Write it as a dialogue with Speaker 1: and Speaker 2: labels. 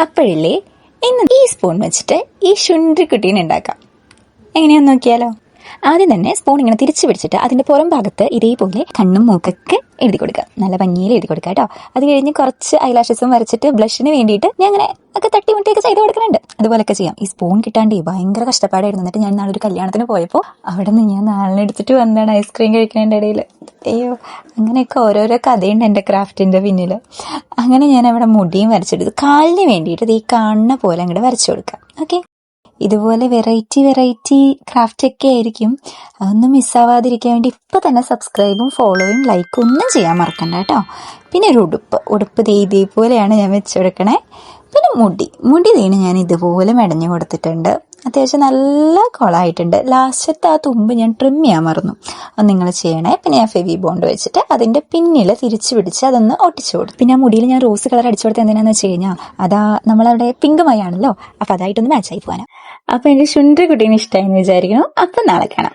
Speaker 1: അപ്പോഴില്ലേ ഇന്ന് ഈ സ്പൂൺ വെച്ചിട്ട് ഈ ശുണ്ട്രിക്കുട്ടീനെ ഉണ്ടാക്കാം. എങ്ങനെയാന്ന് നോക്കിയാലോ? ആദ്യം തന്നെ സ്പൂൺ ഇങ്ങനെ തിരിച്ചു പിടിച്ചിട്ട് അതിന്റെ പുറം ഭാഗത്ത് ഇതേപോലെ കണ്ണും മൂക്കൊക്കെ എഴുതി കൊടുക്കുക. നല്ല ഭംഗിയിൽ എഴുതി കൊടുക്കുക കേട്ടോ. അത് കഴിഞ്ഞ് കുറച്ച് ഐലാഷസും വരച്ചിട്ട് ബ്ലഷിന് വേണ്ടിയിട്ട് ഞാൻ അങ്ങനെ ഒക്കെ തട്ടിമുട്ടിയൊക്കെ ചെയ്ത് കൊടുക്കുന്നുണ്ട്. അതുപോലൊക്കെ ചെയ്യാം. ഈ സ്പൂൺ കിട്ടാണ്ട് ഭയങ്കര കഷ്ടപ്പാടായിരുന്നു. എന്നിട്ട് ഞാൻ നാളെ ഒരു കല്യാണത്തിന് പോയപ്പോൾ അവിടെ നിന്ന് ഞാൻ നാളിനെടുത്തിട്ട് വന്നതാണ് ഐസ്ക്രീം കഴിക്കുന്നതിൻ്റെ ഇടയിൽ. അയ്യോ, അങ്ങനെയൊക്കെ ഓരോരോ കഥയുണ്ട് എൻ്റെ ക്രാഫ്റ്റിന്റെ പിന്നിൽ. അങ്ങനെ ഞാൻ അവിടെ മുടിയും വരച്ചെടുത്തു. കാലിന് വേണ്ടിയിട്ട് ഈ കാണുന്ന പോലെ അങ്ങോട്ട് വരച്ചു കൊടുക്കാം. ഓക്കെ, ഇതുപോലെ വെറൈറ്റി ക്രാഫ്റ്റ് ഒക്കെ ആയിരിക്കും. അതൊന്നും മിസ്സാവാതിരിക്കാൻ വേണ്ടി ഇപ്പൊ തന്നെ സബ്സ്ക്രൈബും ഫോളോയും ലൈക്കും ഒന്നും ചെയ്യാൻ മറക്കണ്ട കേട്ടോ. പിന്നെ ഒരു ഉടുപ്പ് ഇതേപോലെയാണ് ഞാൻ വെച്ചെടുക്കണേ. പിന്നെ മുടി വീണ് ഞാൻ ഇതുപോലെ മെടഞ്ഞു കൊടുത്തിട്ടുണ്ട്. അത്യാവശ്യം നല്ല കൊളായിട്ടുണ്ട്. ലാസ്റ്റത്തെ ആ തുമ്പ് ഞാൻ ട്രിം ചെയ്യാൻ മറന്നു. അത് നിങ്ങൾ ചെയ്യണേ. പിന്നെ ഞാൻ ഫെവി ബോണ്ട് വെച്ചിട്ട് അതിന്റെ പിന്നിൽ തിരിച്ചു പിടിച്ച് അതൊന്ന് ഒട്ടിച്ചു കൊടുത്തു. പിന്നെ ആ മുടിയിൽ ഞാൻ റോസ് കളർ അടിച്ചു കൊടുത്തത് എന്തിനാന്ന് വെച്ച് കഴിഞ്ഞാൽ അതാ നമ്മളവിടെ പിങ്ക് മയാണല്ലോ, അപ്പൊ അതായിട്ടൊന്ന് മാച്ചായി പോകാനാ. അപ്പൊ എന്റെ ശുണ്ട്രി കുട്ടീനെ ഇഷ്ടമായെന്ന് വിചാരിക്കണം. അപ്പൊ നാളെ കാണാം.